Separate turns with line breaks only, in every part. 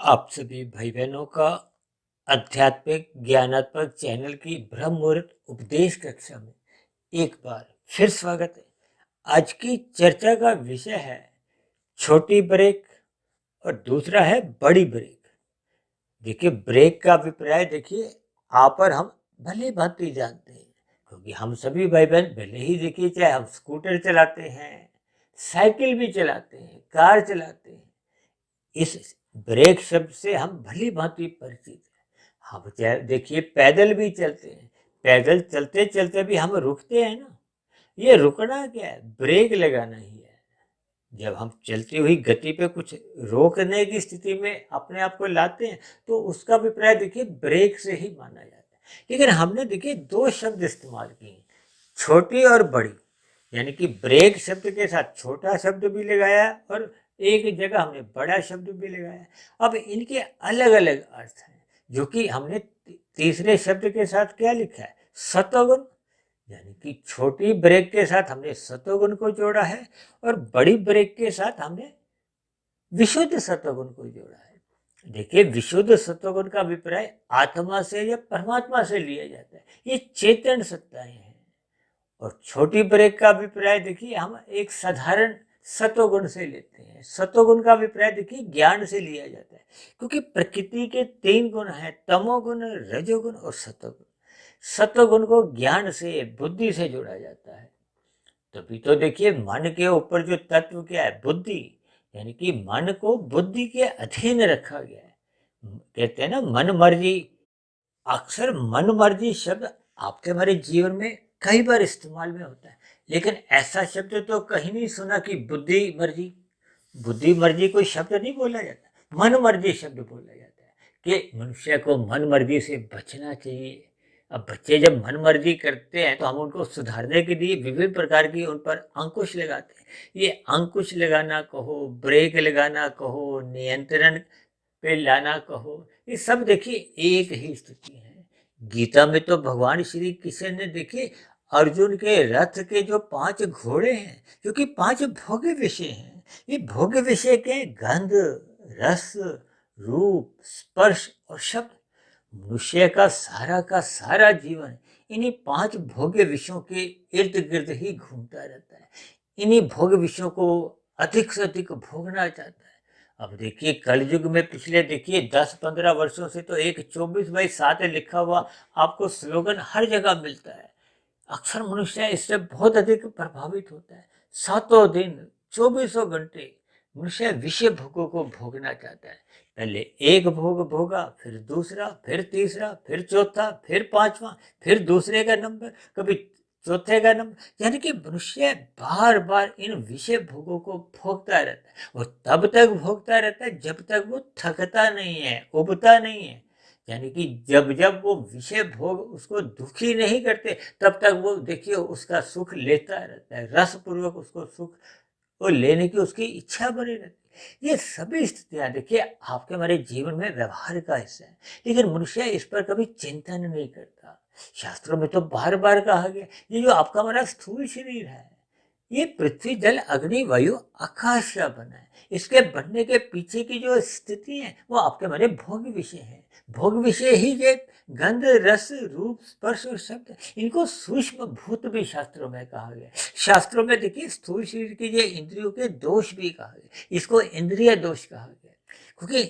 आप सभी भाई बहनों का आध्यात्मिक ज्ञानात्मक चैनल की ब्रह्म मुहूर्त उपदेश कक्षा में एक बार फिर स्वागत है। आज की चर्चा का विषय है छोटी ब्रेक और दूसरा है बड़ी ब्रेक। देखिए, ब्रेक का अभिप्राय देखिए आप और हम भले भांति जानते हैं, क्योंकि हम सभी भाई बहन भले ही देखिए, चाहे हम स्कूटर चलाते हैं, साइकिल भी चलाते हैं, कार चलाते हैं, इस ब्रेक शब्द से हम भली भांति परिचित हैं। हम चाहे देखिए पैदल भी चलते हैं, पैदल चलते चलते भी हम रुकते हैं ना। ये रुकना क्या है? ब्रेक लगाना ही है। जब हम चलती हुई गति पे कुछ रोकने की स्थिति में अपने आप को लाते हैं, तो उसका अभिप्राय देखिए ब्रेक से ही माना जाता है। लेकिन हमने देखिए दो शब्द इस्तेमाल किए, छोटी और बड़ी। यानी कि ब्रेक शब्द के साथ छोटा शब्द भी लगाया और एक जगह हमने बड़ा शब्द भी लगाया। अब इनके अलग अलग अर्थ हैं, जो कि हमने तीसरे शब्द के साथ क्या लिखा है? सतोगुण। यानी कि छोटी ब्रेक के साथ हमने सतोगुण को जोड़ा है और बड़ी ब्रेक के साथ हमने विशुद्ध सतोगुण को जोड़ा है। देखिए, विशुद्ध सतोगुण का अभिप्राय आत्मा से या परमात्मा से लिया जाता है। ये चेतन सत्ताएं हैं। और छोटी ब्रेक का अभिप्राय देखिए हम एक साधारण सतोगुण से लेते हैं। सतोगुण का अभिप्राय देखिए ज्ञान से लिया जाता है, क्योंकि प्रकृति के तीन गुण हैं, तमोगुण, रजोगुण और सतोगुण। सतोगुण को ज्ञान से, बुद्धि से जोड़ा जाता है। तभी तो देखिए मन के ऊपर जो तत्व क्या है? बुद्धि। यानी कि मन को बुद्धि के अधीन रखा गया है। कहते हैं ना मन मर्जी। अक्सर मन मर्जी शब्द आपके हमारे जीवन में कई बार इस्तेमाल में होता है, लेकिन ऐसा शब्द तो कहीं नहीं सुना कि बुद्धि मर्जी। बुद्धि मर्जी कोई शब्द नहीं बोला जाता, मन मर्जी शब्द बोला जाता है कि मनुष्य को मन मर्जी से बचना चाहिए। अब बच्चे जब मन मर्जी करते हैं तो हम उनको सुधारने के लिए विभिन्न प्रकार की उन पर अंकुश लगाते हैं। ये अंकुश लगाना कहो, ब्रेक लगाना कहो, नियंत्रण पे लाना कहो, ये सब देखिए एक ही स्थिति है। गीता में तो भगवान श्री कृष्ण ने देखिए अर्जुन के रथ के जो 5 घोड़े हैं, क्योंकि 5 भोग्य विषय हैं। ये भोग्य विषय के गंध, रस, रूप, स्पर्श और शब्द। मनुष्य का सारा जीवन इन्हीं 5 भोग्य विषयों के इर्द गिर्द ही घूमता रहता है। इन्हीं भोग्य विषयों को अधिक से अधिक भोगना चाहता है। अब देखिए कलयुग में पिछले देखिए 10-15 वर्षों से तो एक 24/7 लिखा हुआ आपको स्लोगन हर जगह मिलता है। अक्सर मनुष्य इससे बहुत अधिक प्रभावित होता है। सातों दिन, चौबीसों घंटे मनुष्य विषय भोगों को भोगना चाहता है। पहले एक भोग भोगा, फिर दूसरा, फिर तीसरा, फिर चौथा, फिर पांचवा, फिर दूसरे का नंबर, कभी चौथे का नंबर। यानी कि मनुष्य बार बार इन विषय भोगों को भोगता रहता है और तब तक भोगता रहता है जब तक वो थकता नहीं है, उबता नहीं है। यानी कि जब जब वो विषय भोग उसको दुखी नहीं करते, तब तक वो देखिए उसका सुख लेता रहता है, रस पूर्वक उसको सुख वो लेने की उसकी इच्छा बनी रहती है। ये सभी स्थितियां देखिए आपके हमारे जीवन में व्यवहार का हिस्सा है, लेकिन मनुष्य इस पर कभी चिंतन नहीं करता। शास्त्रों में तो बार बार कहा गया, ये जो आपका हमारा स्थूल शरीर है, ये पृथ्वी, जल, अग्नि, वायु, आकाश का बना है। इसके बनने के पीछे की जो स्थिति है वो आपके हमारे भोग विषय है। भोग विषय ही ये गंध, रस, रूप, स्पर्श और शब्द, इनको सूक्ष्म भूत भी शास्त्रों में कहा गया। शास्त्रों में देखिए स्थूल शरीर के ये इंद्रियों के दोष भी कहा गया, इसको इंद्रिय दोष कहा गया, क्योंकि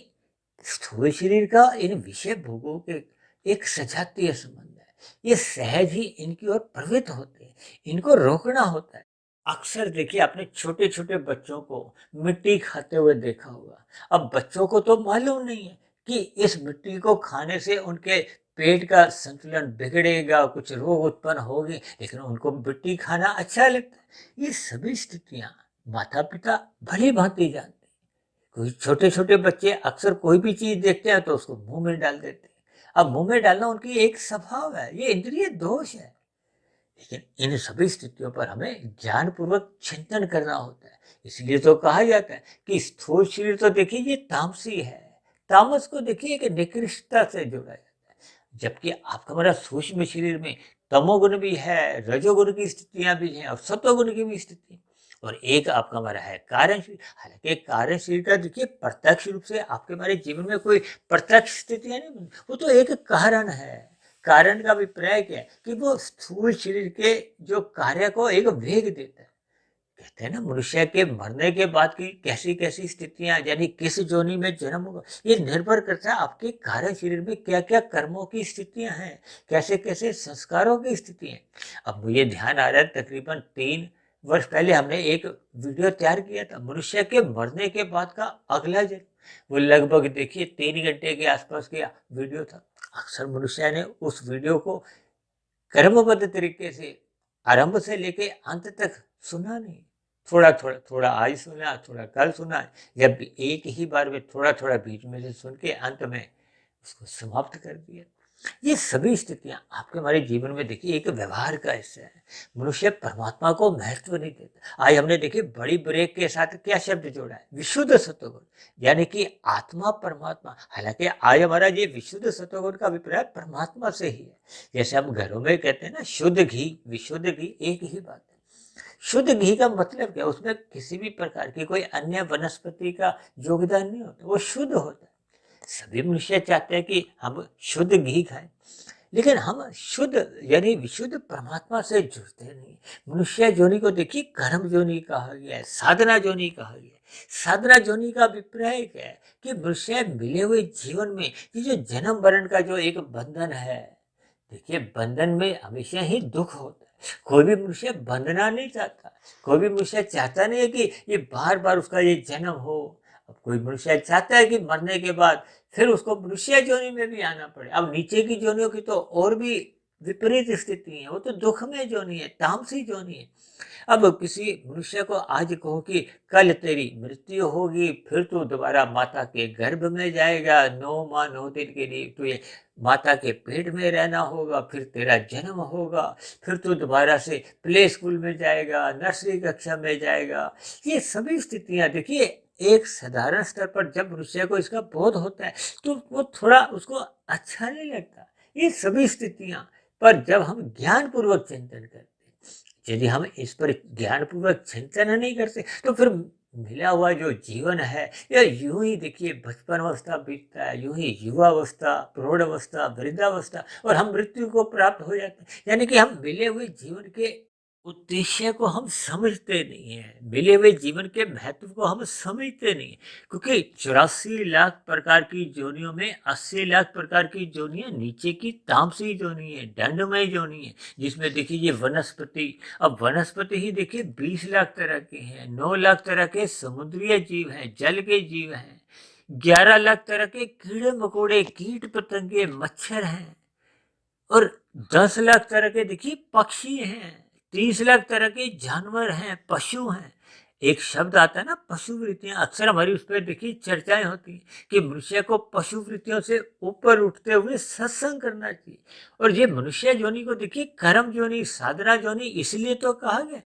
स्थूल शरीर का इन विषय भोगों के एक सजातीय संबंध है। ये सहज ही इनकी ओर प्रवृत्त होते हैं, इनको रोकना होता है। अक्सर देखिए आपने छोटे छोटे बच्चों को मिट्टी खाते हुए देखा होगा। अब बच्चों को तो मालूम नहीं है कि इस मिट्टी को खाने से उनके पेट का संतुलन बिगड़ेगा, कुछ रोग उत्पन्न होगी, लेकिन उनको मिट्टी खाना अच्छा लगता है। ये सभी स्थितियां माता पिता भली भांति जानते हैं। कोई छोटे छोटे बच्चे अक्सर कोई भी चीज देखते हैं तो उसको मुंह में डाल देते हैं। अब मुंह में डालना उनकी एक स्वभाव है, ये इंद्रिय दोष है। लेकिन इन सभी स्थितियों पर हमें ज्ञानपूर्वक चिंतन करना होता है। इसलिए तो कहा जाता है कि स्थूल शरीर तो देखिए ये तामसी है, तामस को देखिए एक निकृष्टता से जोड़ा जाता है, जबकि आपका हमारा सूक्ष्म शरीर में तमोगुण भी है, रजोगुण की स्थितियां भी हैं और सतोगुण की भी स्थिति। और एक आपका हमारा है कार्यशील। हालांकि कार्यशील का देखिए प्रत्यक्ष रूप से आपके हमारे जीवन में कोई प्रत्यक्ष स्थितियां नहीं बनी, वो तो एक कारण है। कारण का अभिप्राय क्या है कि वो स्थूल शरीर के जो कार्य को एक वेग देता है। कहते हैं ना, मनुष्य के मरने के बाद की कैसी कैसी स्थितियां, यानी किस जोनि में जन्म होगा, ये निर्भर करता है आपके कारण शरीर में क्या क्या कर्मों की स्थितियां हैं, कैसे कैसे संस्कारों की स्थिति है। अब मुझे ध्यान आ रहा है, तकरीबन 3 वर्ष पहले हमने एक वीडियो तैयार किया था मनुष्य के मरने के बाद का अगला जन्म। वो लगभग देखिए 3 घंटे के आसपास का वीडियो था। अक्सर मनुष्य ने उस वीडियो को क्रमबद्ध तरीके से आरंभ से लेके अंत तक सुना नहीं, थोड़ा थोड़ा थोड़ा आज सुना, थोड़ा कल सुना, जब एक ही बार में थोड़ा थोड़ा बीच में से सुन के अंत में उसको समाप्त कर दिया। ये सभी स्थितियां आपके हमारे जीवन में देखिए एक व्यवहार का हिस्सा है। मनुष्य परमात्मा को महत्व नहीं देता। आज हमने देखिए बड़ी ब्रेक के साथ क्या शब्द जोड़ा है, विशुद्ध सत्वगुण, यानी कि आत्मा परमात्मा। हालांकि आज हमारा ये विशुद्ध सत्वगुण का अभिप्राय परमात्मा से ही है। जैसे हम घरों में कहते हैं ना, शुद्ध घी विशुद्ध घी, एक ही बात है। शुद्ध घी का मतलब क्या, उसमें किसी भी प्रकार की कोई अन्य वनस्पति का योगदान नहीं होता, वो शुद्ध होता है। सभी मनुष्य चाहते हैं कि हम शुद्ध घी खाएं, लेकिन हम शुद्ध यानी विशुद्ध परमात्मा से जुड़ते नहीं। मनुष्य जोनि को देखिए कर्म जोनि कहा गया है, साधना जोनि कहा गया है। साधना जोनि का अभिप्राय क्या है कि मनुष्य मिले हुए जीवन में ये जो जन्म मरण का जो एक बंधन है, देखिए बंधन में हमेशा ही दुख होता है। कोई भी मनुष्य बंधना नहीं चाहता, कोई भी मनुष्य चाहता नहीं है कि ये बार बार उसका ये जन्म हो। अब कोई मनुष्य चाहता है कि मरने के बाद फिर उसको मनुष्य जोनि में भी आना पड़े। अब नीचे की जोनियों की तो और भी विपरीत स्थिति है, वो तो दुखमय जोनि है, तामसी जोनि है। अब किसी मनुष्य को आज कहो कि कल तेरी मृत्यु होगी, फिर तू दोबारा माता के गर्भ में जाएगा, 9 माह 9 दिन के लिए तुझे माता के पेट में रहना होगा, फिर तेरा जन्म होगा, फिर तू दोबारा से प्ले स्कूल में जाएगा, नर्सरी कक्षा में जाएगा। ये सभी स्थितियां देखिए एक साधारण स्तर पर जब मनुष्य को इसका बोध होता है तो वो थोड़ा उसको अच्छा नहीं लगता। ये सभी स्थितियां पर जब हम ज्ञान पूर्वक चिंतन करते हैं, यदि हम इस पर ज्ञान पूर्वक चिंतन नहीं करते तो फिर मिला हुआ जो जीवन है या यूं ही देखिए बचपन अवस्था बीतता है, यूं ही युवा अवस्था, प्रौढ़ अवस्था, वृद्धावस्था, और हम मृत्यु को प्राप्त हो जाते हैं। यानी कि हम मिले हुए जीवन के उद्देश्य को हम समझते नहीं है, मिले हुए जीवन के महत्व को हम समझते नहीं, क्योंकि 84 लाख प्रकार की जोनियों में 80 लाख प्रकार की जोनियां नीचे की तामसी जोनी है, दंडमय जोनी है, जिसमें देखिए ये वनस्पति। अब वनस्पति ही देखिए 20 लाख तरह के हैं, 9 लाख तरह के समुद्रीय जीव हैं, जल के जीव हैं, 11 लाख तरह के कीड़े मकोड़े, कीट पतंगे, मच्छर हैं, और 10 लाख तरह के देखिए पक्षी हैं, 30 लाख तरह के जानवर हैं, पशु हैं। एक शब्द आता है ना, पशु वृत्तियां, अक्सर हमारी उस पर देखिए चर्चाएं होती हैं कि मनुष्य को पशु वृत्तियों से ऊपर उठते हुए सत्संग करना चाहिए। और ये मनुष्य जोनि को देखिए कर्म जोनि, साधना जोनि इसलिए तो कहा गया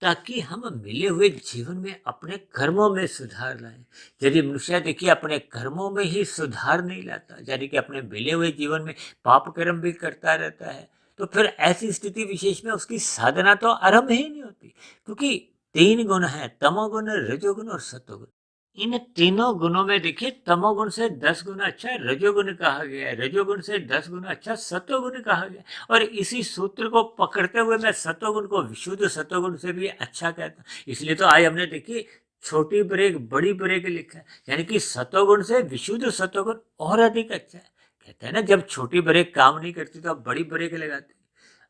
ताकि हम मिले हुए जीवन में अपने कर्मों में सुधार लाएं। यदि मनुष्य देखिए अपने कर्मों में ही सुधार नहीं लाता, यानी कि अपने मिले हुए जीवन में पाप कर्म भी करता रहता है, तो फिर ऐसी स्थिति विशेष में उसकी साधना तो आरंभ ही नहीं होती। क्योंकि 3 गुण है, तमोगुण, रजोगुण और सतोगुण। इन तीनों गुणों में देखिए तमोगुण से 10 गुना अच्छा रजोगुण कहा गया है, रजोगुण से 10 गुना अच्छा सतोगुण कहा गया है। और इसी सूत्र को पकड़ते हुए मैं सतोगुण को विशुद्ध सतोगुण से भी अच्छा कहता हूँ। इसलिए तो आज हमने देखी छोटी ब्रेक बड़ी ब्रेक लिखा है, यानी कि सतोगुण से विशुद्ध सतोगुण और अधिक अच्छा है। कहते हैं ना, जब छोटी ब्रेक काम नहीं करती तो आप बड़ी ब्रेक लगाते हैं।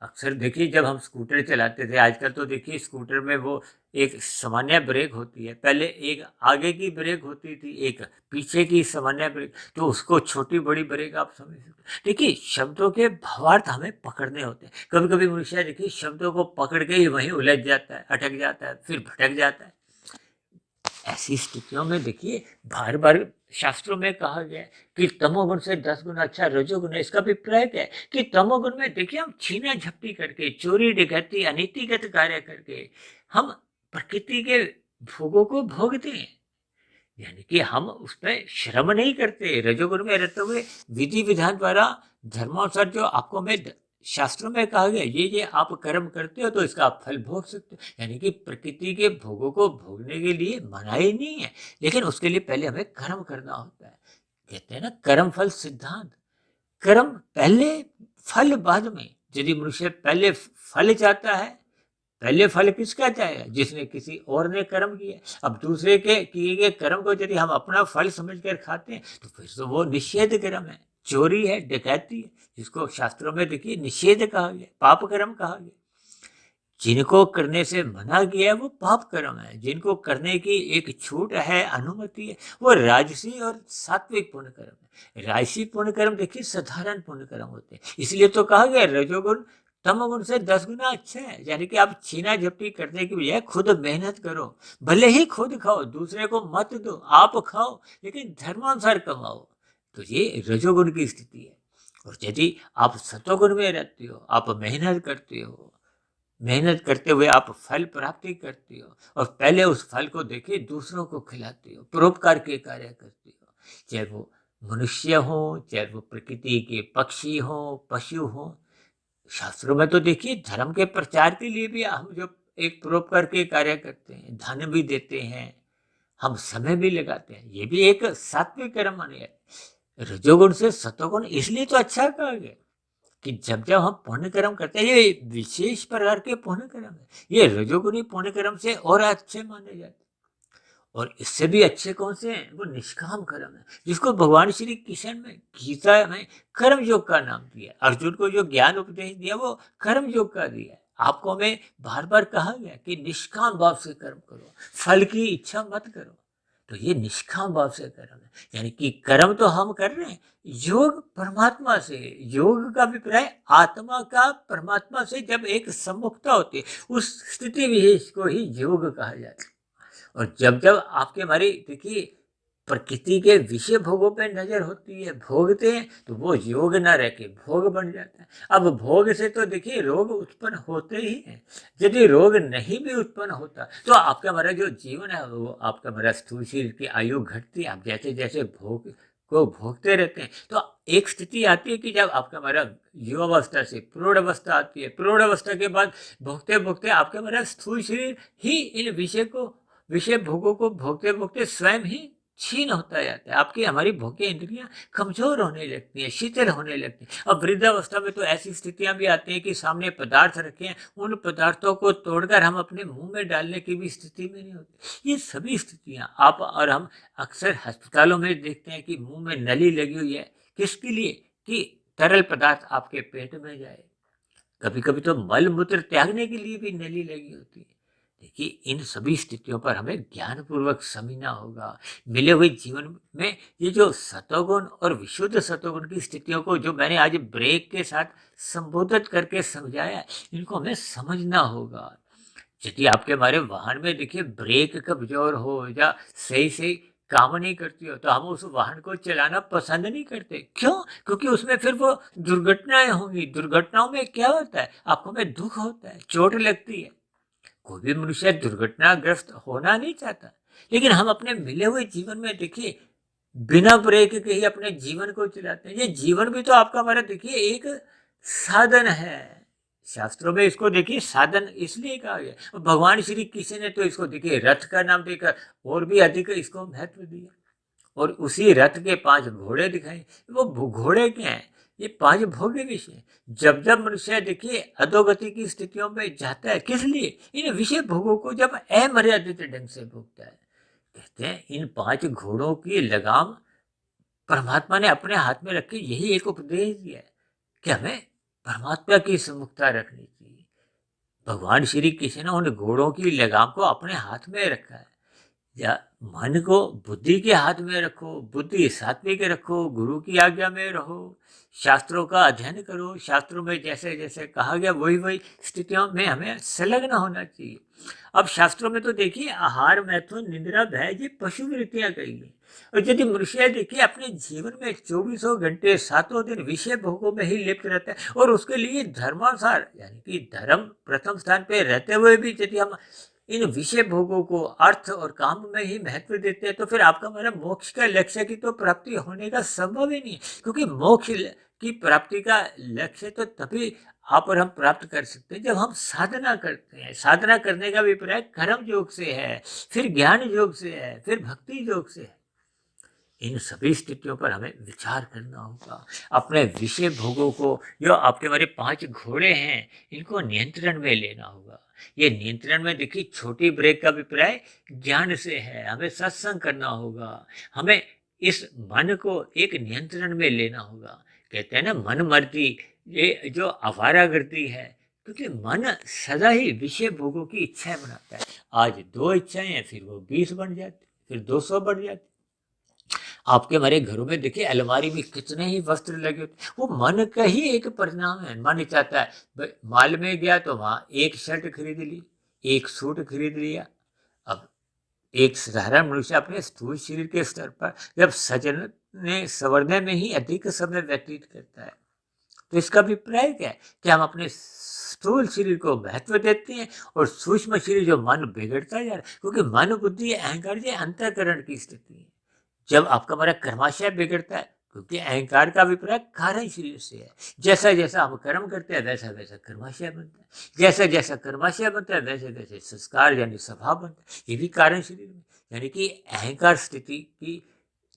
अक्सर देखिए जब हम स्कूटर चलाते थे, आजकल तो देखिए स्कूटर में वो एक सामान्य ब्रेक होती है, पहले एक आगे की ब्रेक होती थी, एक पीछे की सामान्य ब्रेक, तो उसको छोटी बड़ी ब्रेक आप समझ सकते। देखिए शब्दों के भावार्थ हमें पकड़ने होते हैं। कभी कभी मनुष्य देखिए शब्दों को पकड़ के ही वहीं उलझ जाता है, अटक जाता है, फिर भटक जाता है। ऐसी स्थितियों में देखिए बार बार शास्त्रों में कहा गया है कि तमोगुण से 10 गुना अच्छा रजोगुण है। इसका अभिप्राय क्या है कि तमोगुण में देखिए हम छीना झपटी करके, चोरी डकैती, अनीतिगत कार्य करके हम प्रकृति के भोगों को भोगते हैं, यानी कि हम उस पर श्रम नहीं करते। रजोगुण में रहते हुए विधि विधान द्वारा धर्मानुसार जो आपको मैं शास्त्रों में कहा गया ये आप कर्म करते हो तो इसका आप फल भोग सकते हो, यानी कि प्रकृति के भोगों को भोगने के लिए मनाही नहीं है, लेकिन उसके लिए पहले हमें कर्म करना होता है। कहते हैं ना कर्म फल सिद्धांत, कर्म पहले फल बाद में। यदि मनुष्य पहले फल चाहता है, पहले फल किसका चाहेगा? जिसने किसी और ने कर्म किया। अब दूसरे के किए गए कर्म को यदि हम अपना फल समझकर खाते हैं तो फिर तो वो निषेध कर्म है, चोरी है, डकैती है, जिसको शास्त्रों में देखिए निषेध कहा गया, पाप कर्म कहा गया। जिनको करने से मना किया है वो पाप कर्म है, जिनको करने की एक छूट है, अनुमति है, वो राजसी और सात्विक पुण्य कर्म है। राजसी पुण्य कर्म देखिए साधारण पुण्य कर्म होते हैं, इसलिए तो कहा गया रजोगुण तमोगुण से 10 गुना अच्छा है। यानी कि आप छीना झपटी करने की बजाय खुद मेहनत करो, भले ही खुद खाओ, दूसरे को मत दो, आप खाओ, लेकिन धर्मानुसार कमाओ। तो ये रजोगुण की स्थिति है। और यदि आप सतोगुण में रहते हो, आप मेहनत करते हो, मेहनत करते हुए आप फल प्राप्ति करते हो और पहले उस फल को देखिए दूसरों को खिलाते हो, परोपकार के कार्य करते हो, चाहे वो मनुष्य हो, चाहे वो प्रकृति के पक्षी हो, पशु हो। शास्त्रों में तो देखिए धर्म के प्रचार के लिए भी हम जो एक परोपकार के कार्य करते हैं, धन भी देते हैं, हम समय भी लगाते हैं, ये भी एक सात्विक कर्म माने है। रजोगुण से सतोगुण इसलिए तो अच्छा कहा गया कि जब जब हम पुण्य कर्म करते हैं, ये विशेष प्रकार के पुण्य कर्म है, ये रजोगुणी पुण्य कर्म से और अच्छे माने जाते हैं। और इससे भी अच्छे कौन से हैं? वो निष्काम कर्म है, जिसको भगवान श्री कृष्ण में गीता में कर्म योग का नाम दिया। अर्जुन को जो ज्ञान उपदेश दिया वो कर्म योग का दिया है। आपको हमें बार बार कहा गया कि निष्काम भाव से कर्म करो, फल की इच्छा मत करो। तो ये निष्काम भाव से कर्म है, यानी कि कर्म तो हम कर रहे हैं, योग परमात्मा से। योग का अभिप्राय आत्मा का परमात्मा से जब एक सम्मुखता होती है, उस स्थिति विशेष को ही योग कहा जाता है। और जब जब आपके हमारी देखिए प्रकृति के विषय भोगों पे नजर होती है, भोगते हैं, तो वो योग ना रह के भोग बन जाता है। अब भोग से तो देखिए रोग उत्पन्न होते ही हैं। यदि रोग नहीं भी उत्पन्न होता तो आपका हमारा जो जीवन है वो आपका हमारा स्थूल शरीर की आयु घटती है। आप जैसे जैसे भोग को भोगते रहते हैं तो एक स्थिति आती है कि जब आपका हमारा युवावस्था से प्रौढ़ अवस्था आती है, प्रौढ़ अवस्था के बाद भोगते भोगते आपका हमारा स्थूल शरीर ही इन विषय भोगों को भोगते भोगते स्वयं ही क्षीण होता जाता है। आपकी हमारी भोग्य इंद्रियां कमजोर होने लगती हैं, शिथिल होने लगती हैं। अब वृद्धावस्था में तो ऐसी स्थितियां भी आती हैं कि सामने पदार्थ रखे हैं, उन पदार्थों को तोड़कर हम अपने मुंह में डालने की भी स्थिति में नहीं होती। ये सभी स्थितियां आप और हम अक्सर अस्पतालों में देखते हैं कि मुंह में नली लगी हुई है, किसके लिए? कि तरल पदार्थ आपके पेट में जाए। कभी कभी तो मल मूत्र त्यागने के लिए भी नली लगी होती है। देखिए इन सभी स्थितियों पर हमें ज्ञानपूर्वक समझना होगा। मिले हुए जीवन में ये जो सतोगुण और विशुद्ध सतोगुण की स्थितियों को जो मैंने आज ब्रेक के साथ संबोधित करके समझाया, इनको हमें समझना होगा। यदि आपके हमारे वाहन में देखिए ब्रेक कमजोर हो या सही सही काम नहीं करती हो तो हम उस वाहन को चलाना पसंद नहीं करते। क्यों? क्योंकि उसमें फिर वो दुर्घटनाएं होंगी। दुर्घटनाओं में क्या होता है? आपको में दुख होता है, चोट लगती है। कोई भी मनुष्य दुर्घटनाग्रस्त होना नहीं चाहता, लेकिन हम अपने मिले हुए जीवन में देखिए बिना ब्रेक के ही अपने जीवन को चलाते हैं। ये जीवन भी तो आपका हमारा देखिए एक साधन है। शास्त्रों में इसको देखिए साधन इसलिए कहा गया। भगवान श्री कृष्ण ने तो इसको देखिए रथ का नाम देकर और भी अधिक इसको महत्व दिया। और उसी रथ के 5 घोड़े दिखाए। वो घोड़े क्या है? ये 5 भोग्य विषय। जब जब मनुष्य देखिए अधोगति की स्थितियों में जाता है, किस लिए? इन विषय भोगों को जब अमर्यादित ढंग से भोगता है। कहते हैं इन 5 घोड़ों की लगाम परमात्मा ने अपने हाथ में रखी। यही एक उपदेश दिया है कि हमें परमात्मा की सम्मुखता रखनी चाहिए। भगवान श्री कृष्ण ने उन घोड़ों की लगाम को अपने हाथ में रखा है। या मन को बुद्धि के हाथ में रखो, बुद्धि सात्विक रखो, गुरु की आज्ञा में रहो, शास्त्रों का अध्ययन करो। शास्त्रों में जैसे जैसे कहा गया वही वही स्थितियों में हमें संलग्न होना चाहिए। अब शास्त्रों में तो देखिए आहार, मैथुन, निद्रा, भय ये पशु वृत्तियां कही गई। और यदि मनुष्य देखिए अपने जीवन में 24 घंटे 7 दिन विषय भोगों में ही लिप्त रहता है और उसके लिए धर्मानुसार यानी कि धर्म प्रथम स्थान पे रहते हुए भी यदि हम इन विषय भोगों को अर्थ और काम में ही महत्व देते हैं तो फिर आपका हमारा मोक्ष का लक्ष्य की तो प्राप्ति होने का संभव ही नहीं। क्योंकि मोक्ष की प्राप्ति का लक्ष्य तो तभी आप और हम प्राप्त कर सकते हैं जब हम साधना करते हैं। साधना करने का अभिप्राय कर्म योग से है, फिर ज्ञान योग से है, फिर भक्ति योग से है। इन सभी स्थितियों पर हमें विचार करना होगा। अपने विषय भोगों को, जो आपके हमारे 5 घोड़े हैं, इनको नियंत्रण में लेना होगा। ये नियंत्रण में देखिए, छोटी ब्रेक का अभिप्राय ज्ञान से है। हमें सत्संग करना होगा, हमें इस मन को एक नियंत्रण में लेना होगा। कहते हैं ना, मन मर्जी ये जो आवारागर्दी है, क्योंकि मन सदा ही विषय भोगों की इच्छाएं बनाता है। आज 2 इच्छाएं हैं, फिर वो 20 बन जाती, फिर 200 बढ़ जाती। आपके हमारे घरों में देखिए, अलमारी में कितने ही वस्त्र लगे होते हैं, वो मन का ही एक परिणाम है। मन चाहता है, मॉल में गया तो वहां एक शर्ट खरीद ली, एक सूट खरीद लिया। अब एक साधारण मनुष्य अपने स्थूल शरीर के स्तर पर जब सजने संवरने में ही अधिक समय व्यतीत करता है, तो इसका अभिप्राय क्या है कि हम अपने स्थूल शरीर को महत्व देते हैं और सूक्ष्म शरीर जो मन बिगड़ता जा रहा है, क्योंकि मन बुद्धि अहंकार ये अंतःकरण की स्थिति है। जब आपका हमारा कर्माशय बिगड़ता है, क्योंकि अहंकार का अभिप्राय कारण शरीर से है। जैसा जैसा हम कर्म करते हैं, वैसा वैसा कर्माशय बनता है। जैसा जैसा कर्माशय बनता है, वैसे वैसे संस्कार यानी स्वभाव बनता है। ये भी कारण शरीर में, यानी कि अहंकार स्थिति की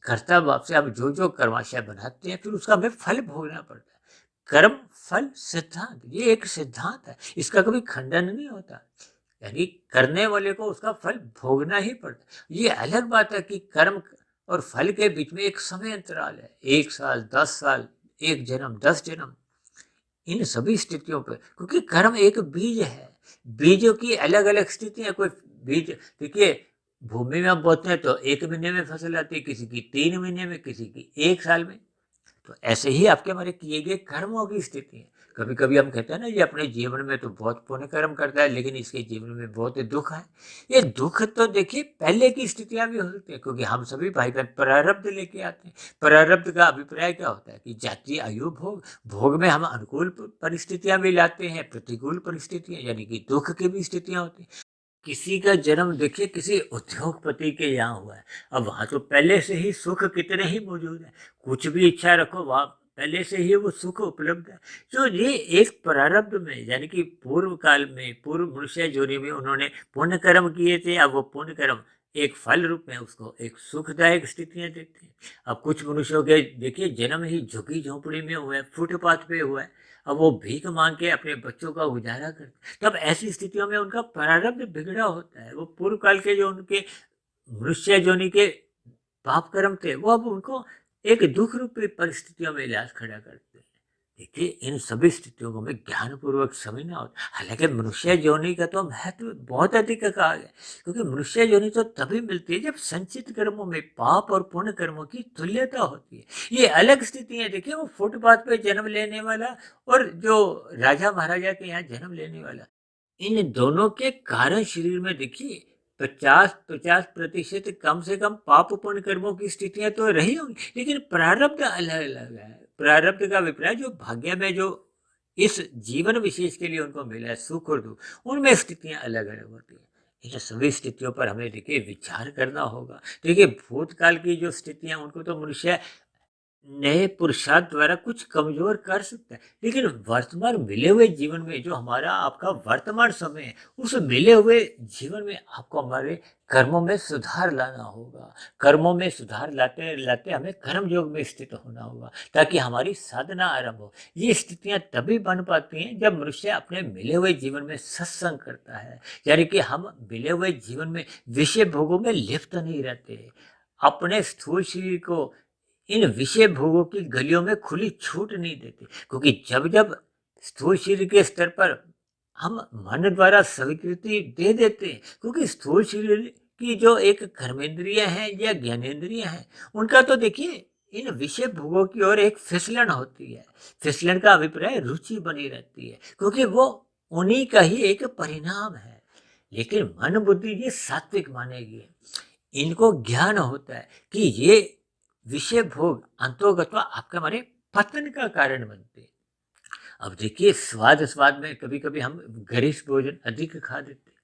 कर्ता भाव से हम जो जो कर्माशय बनाते हैं, फिर उसका हमें फल भोगना पड़ता है। कर्म फल सिद्धांत, ये एक सिद्धांत है, इसका कभी खंडन नहीं होता। यानी करने वाले को उसका फल भोगना ही पड़ता है। ये अलग बात है कि कर्म और फल के बीच में एक समय अंतराल है, 1 साल, 10 साल, 1 जन्म, 10 जन्म। इन सभी स्थितियों पर, क्योंकि कर्म एक बीज है, बीजों की अलग अलग स्थितियां। कोई बीज देखिए, भूमि में हम बोते हैं तो 1 महीने में फसल आती है, किसी की 3 महीने में, किसी की 1 साल में। तो ऐसे ही आपके हमारे किए गए कर्मों की स्थिति है। कभी कभी हम कहते हैं ना, ये अपने जीवन में तो बहुत पुण्य कर्म करता है, लेकिन इसके जीवन में बहुत दुख है। ये दुख तो देखिए पहले की स्थितियां भी हो सकती है, क्योंकि हम सभी भाई बहन प्रारब्ध लेके आते हैं। प्रारब्ध का अभिप्राय क्या होता है कि जाति आयु भोग, भोग में हम अनुकूल परिस्थितियां भी लाते हैं, प्रतिकूल परिस्थितियां यानी कि दुख की भी स्थितियां होती हैं। किसी का जन्म देखिए किसी उद्योगपति के यहाँ हुआ है, अब वहां तो पहले से ही सुख कितने ही मौजूद है। कुछ भी इच्छा रखो, वहां पहले से ही वो सुख उपलब्ध है। तो ये एक प्रारब्ध में, यानी कि पूर्व काल में, पूर्व मनुष्य जोनी में उन्होंने पुण्य कर्म किए थे। अब वो पुण्य कर्म एक फल रूप में उसको एक सुखदायक स्थितियां देते हैं। अब कुछ मनुष्यों के देखिए जन्म ही झुग्गी झोंपड़ी में हुआ है, फुटपाथ पे हुआ है। अब वो भीख मांग के अपने बच्चों का गुजारा करते, तब ऐसी स्थितियों में उनका प्रारब्ध बिगड़ा होता है। वो पूर्व काल के जो उनके मनुष्य जोनि के पाप कर्म थे, वो अब उनको एक दुख रूपी परिस्थितियों में इलाज खड़ा करते हैं। देखिए, इन सभी स्थितियों को हमें ज्ञानपूर्वक समझना होता है। हालांकि मनुष्य योनि का तो महत्व बहुत अधिक कहा गया, क्योंकि मनुष्य योनि तो तभी मिलती है जब संचित कर्मों में पाप और पुण्य कर्मों की तुल्यता होती है। ये अलग स्थिति है। देखिए, वो फुटपाथ पे जन्म लेने वाला और जो राजा महाराजा के यहाँ जन्म लेने वाला, इन दोनों के कारण शरीर में देखिए 50-50% कम से कम पाप पुण्य कर्मों की स्थितियां तो रही होंगी, लेकिन प्रारब्ध अलग अलग है। प्रारब्ध का अभिप्राय जो भाग्य में जो इस जीवन विशेष के लिए उनको मिला है, सुख और दुख, उनमें स्थितियां अलग अलग होती हैं। इन सभी स्थितियों पर हमें देखिए विचार करना होगा। देखिए, भूतकाल की जो स्थितियां, उनको तो मनुष्य नए पुरुषार्थ द्वारा कुछ कमजोर कर सकता है, लेकिन वर्तमान मिले हुए जीवन में जो हमारा आपका वर्तमान समय है, उस मिले हुए जीवन में आपको हमारे कर्मों में सुधार लाना होगा। कर्मों में सुधार लाते लाते हमें कर्म योग में स्थित होना होगा, ताकि हमारी साधना आरंभ हो। ये स्थितियां तभी बन पाती हैं जब मनुष्य अपने मिले हुए जीवन में सत्संग करता है, यानी कि हम मिले हुए जीवन में विषय भोगों में लिप्त नहीं रहते, अपने स्थूल शरीर को इन विषय भोगों की गलियों में खुली छूट नहीं देते। क्योंकि जब जब स्थूल शरीर के स्तर पर हम मन द्वारा स्वीकृति दे देते हैं, क्योंकि स्थूल शरीर की जो एक कर्मेंद्रिय है या ज्ञानेन्द्रिय है, उनका तो देखिए इन विषय भोगों की ओर एक फिसलन होती है। फिसलन का अभिप्राय रुचि बनी रहती है, क्योंकि वो उन्हीं का ही एक परिणाम है। लेकिन मन बुद्धि ये सात्विक मानेगी, इनको ज्ञान होता है कि ये विषय भोग अंतोगत्वा आपके हमारे पतन का कारण बनते हैं। अब देखिए, स्वाद स्वाद में कभी कभी हम गरिष्ठ भोजन अधिक खा देते हैं,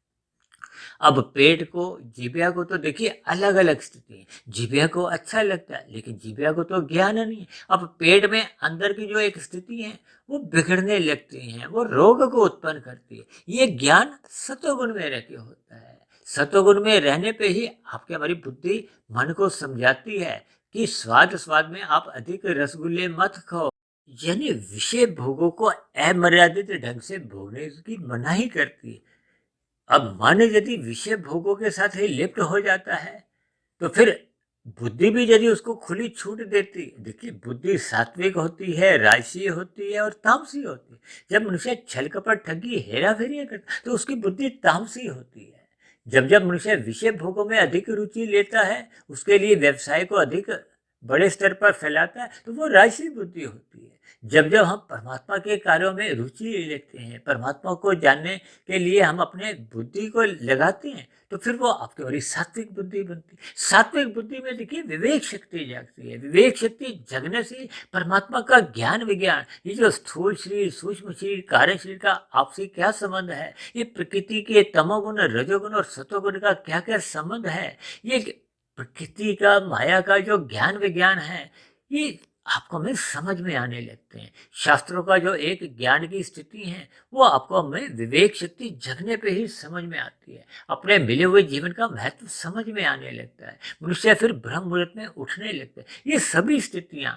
अब पेट को, जीभिया को तो देखिए अलग अलग स्थिति है। जीभिया को अच्छा लगता है लेकिन जीभिया को तो ज्ञान नहीं है। अब पेट में अंदर की जो एक स्थिति है वो बिगड़ने लगती है, वो रोग को उत्पन्न करती है। ये ज्ञान सतोगुण में रह के होता है। सतोगुण में रहने पे ही आपकी हमारी बुद्धि मन को समझाती है कि स्वाद स्वाद में आप अधिक रसगुल्ले मत खाओ, यानी विषय भोगों को अमर्यादित ढंग से भोगने की मनाही करती है। अब मन यदि विषय भोगों के साथ ही लिप्त हो जाता है तो फिर बुद्धि भी यदि उसको खुली छूट देती, देखिए बुद्धि सात्विक होती है, राजसी होती है और तामसी होती है। जब मनुष्य छल कपट ठगी हेरा फेरी करता तो उसकी बुद्धि तामसी होती है। जब जब मनुष्य विषय भोगों में अधिक रुचि लेता है, उसके लिए व्यवसाय को अधिक बड़े स्तर पर फैलाता है, तो वो राजसी बुद्धि होती है। जब जब हम परमात्मा के कार्यों में रुचि लेते हैं, परमात्मा को जानने के लिए हम अपने बुद्धि को लगाते हैं, तो फिर वो आपकी बड़ी सात्विक बुद्धि बनती है। सात्विक बुद्धि में देखिए विवेक शक्ति जागती है। विवेक शक्ति जगने से परमात्मा का ज्ञान विज्ञान, ये जो स्थूल शरीर, सूक्ष्म शरीर, कार्य शरीर का आपसे क्या संबंध है, ये प्रकृति के तमोगुण, रजोगुण और सतोगुण का क्या क्या संबंध है, ये प्रकृति का, माया का जो ज्ञान विज्ञान है, ये आपको हमें समझ में आने लगते हैं। शास्त्रों का जो एक ज्ञान की स्थिति है वो आपको हमें विवेक शक्ति जगने पे ही समझ में आती है। अपने मिले हुए जीवन का महत्व समझ में आने लगता है। मनुष्य फिर ब्रह्म मुहूर्त में उठने लगता है। ये सभी स्थितियां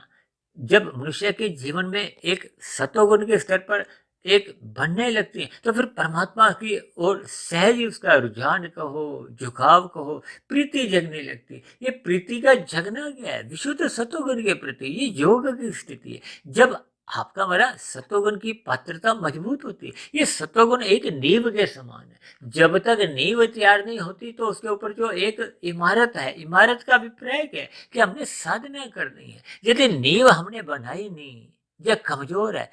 जब मनुष्य के जीवन में एक सतोगुण के स्तर पर एक बनने लगती हैं तो फिर परमात्मा की ओर सहज ही उसका रुझान कहो, झुकाव कहो, प्रीति जगने लगती है। ये प्रीति का जगना क्या है? विशुद्ध सतोगुण के प्रति ये योग की स्थिति है। जब आपका हमारा सतोगुण की पात्रता मजबूत होती है, ये सतोगुण एक नींव के समान है। जब तक नींव तैयार नहीं होती तो उसके ऊपर जो एक इमारत है, इमारत का अभिप्राय क्या है कि हमने साधना करनी है। यदि नींव हमने बनाई नहीं या कमजोर है,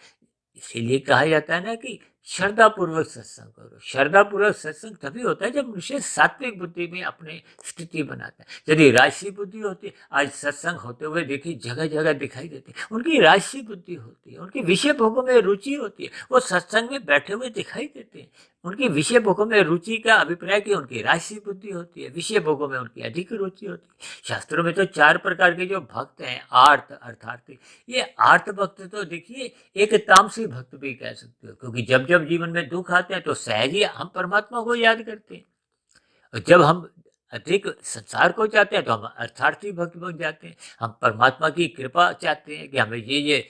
इसीलिए कहा जाता है ना कि श्रद्धा पूर्वक सत्संग करो। श्रद्धा पूर्वक सत्संग तभी होता है जब मनुष्य सात्विक बुद्धि में अपनी स्थिति बनाता है। यदि राजसी बुद्धि होती है, आज सत्संग होते हुए देखिए जगह जगह दिखाई देती है, उनकी राजसी बुद्धि होती है, उनकी विषय भोगों में रुचि होती है, वो सत्संग में बैठे हुए दिखाई देते हैं। उनकी विषय भोगों में रुचि का अभिप्राय कि उनकी राजसी बुद्धि होती है, विषय भोगों में उनकी अधिक रुचि होती है। शास्त्रों में तो 4 प्रकार के जो भक्त हैं, आर्त अर्थार्थी, ये आर्त भक्त तो देखिए एक तामसी भक्त भी कह सकते हो, क्योंकि जब जब जीवन में दुख आते हैं तो सहज ही हम परमात्मा को याद करते हैं। और जब हम अधिक संसार को चाहते हैं तो हम अर्थार्थी भक्त बन जाते हैं। हम परमात्मा की कृपा चाहते हैं कि हमें ये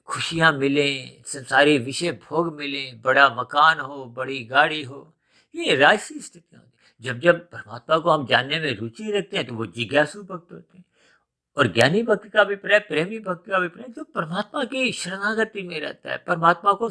खुशियां मिले, संसारी विषय भोग मिले, बड़ा मकान हो, बड़ी गाड़ी हो, ये राजसी स्थितियां होती हैं। जब जब परमात्मा को हम जानने में रुचि रखते हैं तो वो जिज्ञासु भक्त होते हैं। और ज्ञानी भक्त का अभिप्राय, प्रेमी भक्त का अभिप्राय जो परमात्मा की शरणागति में रहता है, परमात्मा को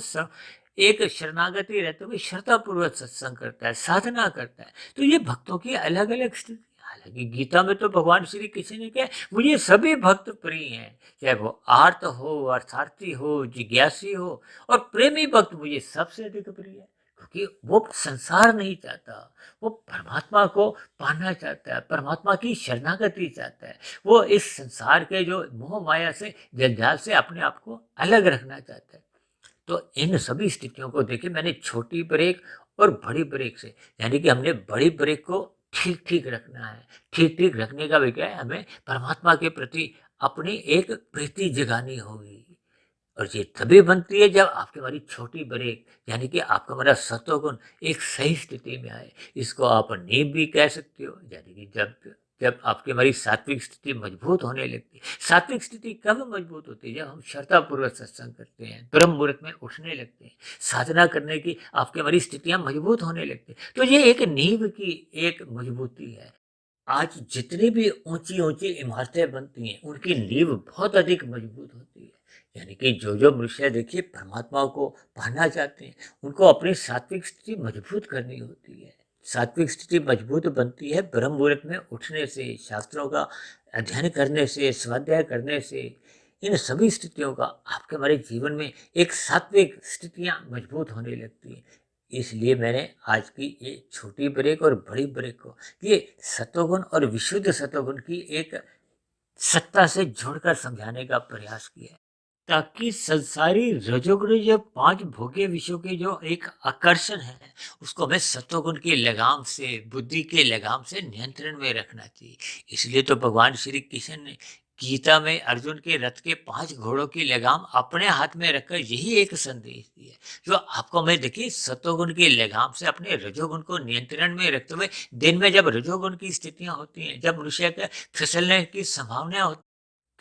एक शरणागति रहते हुए श्रद्धा पूर्वक सत्संग करता है, साधना करता है। तो ये भक्तों की अलग अलग स्थिति। हालांकि गीता में तो भगवान श्री कृष्ण ने कहा मुझे सभी भक्त प्रिय हैं, चाहे वो आर्त हो, अर्थार्थी हो, जिज्ञासी हो, और प्रेमी भक्त मुझे सबसे अधिक प्रिय है, क्योंकि वो संसार नहीं चाहता, वो परमात्मा को पाना चाहता है, परमात्मा की शरणागति चाहता है। वो इस संसार के जो मोह माया से, जंजाल से अपने आप को अलग रखना चाहता है। तो इन सभी स्थितियों को देखिए मैंने छोटी ब्रेक और बड़ी ब्रेक से, यानी कि हमने बड़ी ब्रेक को ठीक ठीक रखना है। ठीक ठीक रखने का भी क्या है, हमें परमात्मा के प्रति अपनी एक प्रीति जगानी होगी। और ये तभी बनती है जब आपकी हमारी छोटी ब्रेक, यानी कि आपका हमारा सतोगुण एक सही स्थिति में आए। इसको आप नींव भी कह सकते हो, यानी कि जब जब आपकी हमारी सात्विक स्थिति मजबूत होने लगती है। सात्विक स्थिति कब मजबूत होती है? जब हम श्रद्धापूर्वक सत्संग करते हैं, ब्रह्म मुहूर्त में उठने लगते हैं, साधना करने की आपकी हमारी स्थितियां मजबूत होने लगती है। तो ये एक नींव की एक मजबूती है। आज जितनी भी ऊंची ऊंची इमारतें बनती हैं उनकी नींव बहुत अधिक मजबूत होती है। यानी कि जो जो मनुष्य देखिए परमात्मा को पाना चाहते हैं उनको अपनी सात्विक स्थिति मजबूत करनी होती है। सात्विक स्थिति मजबूत बनती है ब्रह्म मुहूर्त में उठने से, शास्त्रों का अध्ययन करने से, स्वाध्याय करने से। इन सभी स्थितियों का आपके हमारे जीवन में एक सात्विक स्थितियां मजबूत होने लगती हैं। इसलिए मैंने आज की ये छोटी ब्रेक और बड़ी ब्रेक को ये सतोगुण और विशुद्ध सतोगुण की एक सत्ता से जोड़कर समझाने का प्रयास किया है। ताकि संसारी रजोगुण जो 5 भोग्य विषयों के जो एक आकर्षण है, उसको हमें सत्वगुण की लगाम से, बुद्धि के लगाम से नियंत्रण में रखना चाहिए। इसलिए तो भगवान श्री कृष्ण ने गीता में अर्जुन के रथ के 5 घोड़ों की लगाम अपने हाथ में रखकर यही एक संदेश दिया, जो आपको मैं देखिए सत्वगुण की लगाम से अपने रजोगुण को नियंत्रण में रखते हुए दिन में जब रजोगुण की स्थितियां होती हैं, जब मनुष्य के फिसलने की संभावना होती,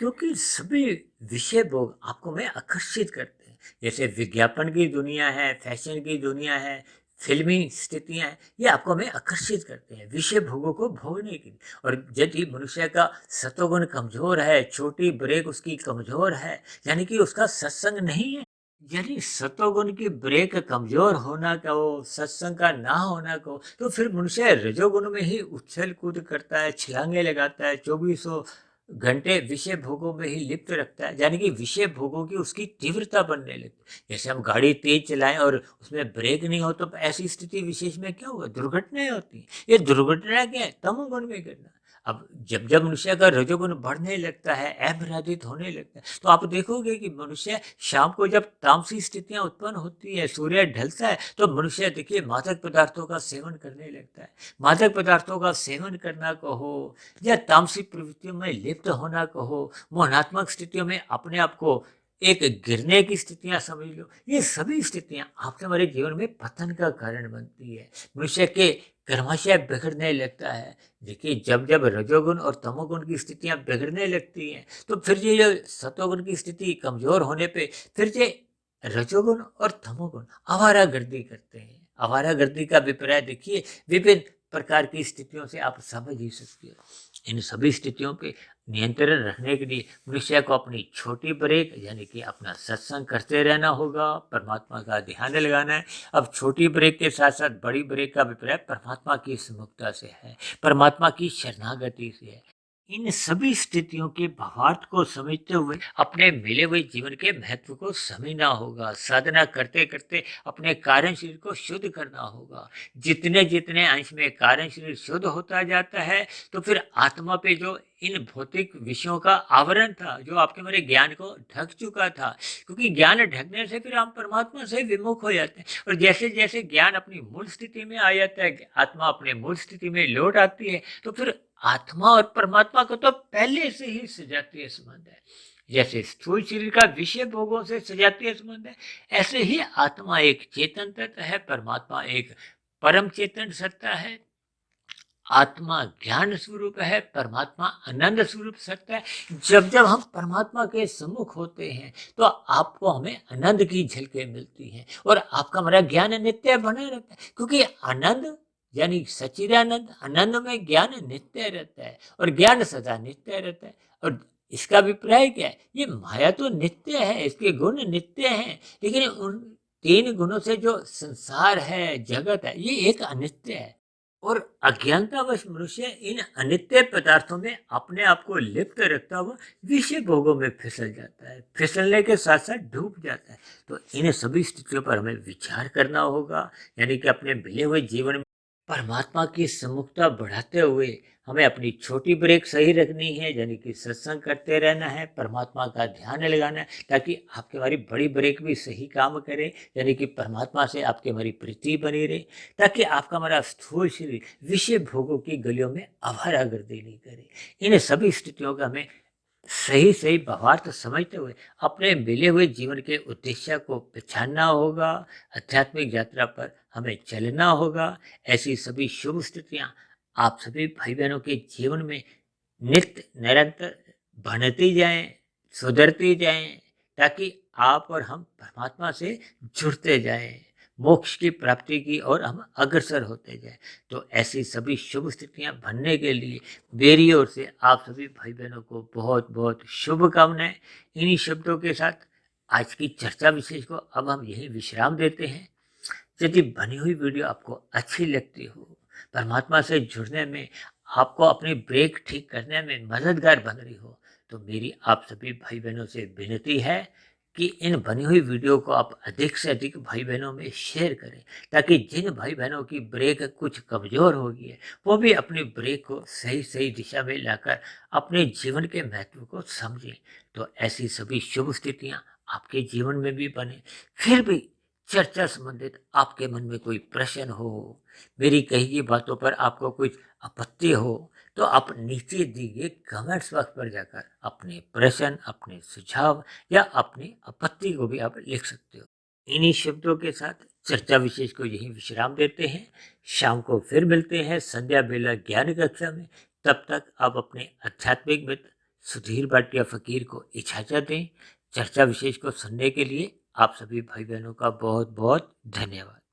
क्योंकि सभी विषय भोग आपको में आकर्षित करते हैं। जैसे विज्ञापन की दुनिया है, फैशन की दुनिया है, फिल्मी स्थितियां हैं, ये आपको में आकर्षित करते हैं विषय भोगों को भोगने के लिए। और यदि मनुष्य का सत्वगुण कमजोर है, छोटी ब्रेक उसकी कमजोर है, यानी कि उसका सत्संग नहीं है, यानी सत्वगुण की ब्रेक कमजोर होना कहो, सत्संग का ना होना कहो, तो फिर मनुष्य रजोगुण में ही उछल कूद करता है, छलांगे लगाता है, 2400 घंटे विषय भोगों में ही लिप्त रखता है, यानी कि विषय भोगों की उसकी तीव्रता बनने लगती है। जैसे हम गाड़ी तेज चलाएं और उसमें ब्रेक नहीं हो, तो ऐसी स्थिति विशेष में क्या होगा, दुर्घटनाएं होती हैं। ये दुर्घटना क्या है, तमोगुण में करना। अब जब जब मनुष्य का रजोगुण बढ़ने लगता है, अपराधित होने लगता है, तो आप देखोगे कि मनुष्य शाम को जब तामसी स्थितियां उत्पन्न होती है, सूर्य ढलता है, तो मनुष्य देखिए मादक पदार्थों का सेवन करने लगता है। मादक पदार्थों का सेवन करना कहो या तामसिक प्रवृत्तियों में लिप्त होना कहो, मोहनात्मक स्थितियों में अपने आप को एक गिरने की स्थितियां समझ लो, ये सभी स्थितियां आपके हमारे जीवन में पतन का कारण बनती है। मनुष्य के कर्माशय बिगड़ने लगता है। देखिए जब जब रजोगुण और तमोगुण की स्थितियां बिगड़ने लगती हैं, तो फिर ये जो सतोगुण की स्थिति कमजोर होने पे फिर ये रजोगुण और तमोगुण आवारागर्दी करते हैं। आवारागर्दी का अभिप्राय देखिए विभिन्न प्रकार की स्थितियों से आप समझ ही सकते हो। इन सभी स्थितियों पे नियंत्रण रखने के लिए मनुष्य को अपनी छोटी ब्रेक यानी कि अपना सत्संग करते रहना होगा, परमात्मा का ध्यान लगाना है। अब छोटी ब्रेक के साथ साथ बड़ी ब्रेक का अभिप्राय परमात्मा की सम्मुखता से है, परमात्मा की शरणागति से है। इन सभी स्थितियों के भावार्थ को समझते हुए अपने मिले हुए जीवन के महत्व को समझना होगा। साधना करते करते अपने कारण शरीर को शुद्ध करना होगा। जितने जितने अंश में कारण शरीर शुद्ध होता जाता है, तो फिर आत्मा पे जो इन भौतिक विषयों का आवरण था, जो आपके मेरे ज्ञान को ढक चुका था, क्योंकि ज्ञान ढकने से फिर हम परमात्मा से विमुख हो जाते हैं। और जैसे जैसे ज्ञान अपनी मूल स्थिति में आ जाता है, आत्मा अपने मूल स्थिति में लौट आती है, तो फिर आत्मा और परमात्मा को तो पहले से ही सजातीय संबंध है। जैसे स्थूल शरीर का विषय भोगों से सजातीय संबंध है, ऐसे ही आत्मा एक चेतन तत्व है, परमात्मा एक परम चेतन सत्ता है। आत्मा ज्ञान स्वरूप है, परमात्मा आनंद स्वरूप सत्ता है। जब जब हम परमात्मा के सम्मुख होते हैं, तो आपको हमें आनंद की झलकें मिलती हैं और आपका हमारा ज्ञान नित्य बना रहता है, क्योंकि आनंद यानी सच्चिदानंद, आनंद में ज्ञान नित्य रहता है और ज्ञान सदा नित्य रहता है। और इसका अभिप्राय क्या है, ये माया तो नित्य है, इसके गुण नित्य हैं, लेकिन उन 3 गुणों से जो संसार है, जगत है, ये एक अनित्य है। और अज्ञानतावश मनुष्य इन अनित्य पदार्थों में अपने आप को लिप्त रखता हुआ विषय भोगों में फिसल जाता है, फिसलने के साथ साथ डूब जाता है। तो इन सभी स्थितियों पर हमें विचार करना होगा, यानी कि अपने मिले हुए जीवन में परमात्मा की सम्मुखता बढ़ाते हुए हमें अपनी छोटी ब्रेक सही रखनी है, यानी कि सत्संग करते रहना है, परमात्मा का ध्यान लगाना है, ताकि आपकी हमारी बड़ी ब्रेक भी सही काम करे, यानी कि परमात्मा से आपकी हमारी प्रीति बनी रहे, ताकि आपका हमारा स्थूल शरीर विषय भोगों की गलियों में आवारागर्दी नहीं करे। इन सभी स्थितियों का हमें सही सही भावार्थ समझते हुए अपने मिले हुए जीवन के उद्देश्य को पहचानना होगा। आध्यात्मिक यात्रा पर हमें चलना होगा। ऐसी सभी शुभ स्थितियां आप सभी भाई बहनों के जीवन में नित्य निरंतर बनती जाएं, सुधरती जाएं, ताकि आप और हम परमात्मा से जुड़ते जाएं, मोक्ष की प्राप्ति की ओर हम अग्रसर होते जाएं। तो ऐसी सभी शुभ स्थितियां बनने के लिए मेरी ओर से आप सभी भाई बहनों को बहुत बहुत शुभकामनाएं। इन्हीं शब्दों के साथ आज की चर्चा विशेष को अब हम यही विश्राम देते हैं। यदि बनी हुई वीडियो आपको अच्छी लगती हो, परमात्मा से जुड़ने में, आपको अपनी ब्रेक ठीक करने में मददगार बन रही हो, तो मेरी आप सभी भाई बहनों से विनती है कि इन बनी हुई वीडियो को आप अधिक से अधिक भाई बहनों में शेयर करें, ताकि जिन भाई बहनों की ब्रेक कुछ कमज़ोर हो गई है, वो भी अपनी ब्रेक को सही सही दिशा में लाकर अपने जीवन के महत्व को समझें। तो ऐसी सभी शुभ स्थितियाँ आपके जीवन में भी बने। फिर भी चर्चा संबंधित आपके मन में कोई प्रश्न हो, मेरी कही गई बातों पर आपको कुछ आपत्ति हो, तो आप नीचे दिए गए कमेंट्स बॉक्स पर जाकर अपने प्रश्न, अपने सुझाव या अपनी आपत्ति को भी आप लिख सकते हो। इन्हीं शब्दों के साथ चर्चा विशेष को यही विश्राम देते हैं। शाम को फिर मिलते हैं संध्या बेला ज्ञान कक्षा में। तब तक आप अपने आध्यात्मिक मित्र सुधीर भाटिया फकीर को इजाजत दें। चर्चा विशेष को सुनने के लिए आप सभी भाई बहनों का बहुत बहुत धन्यवाद।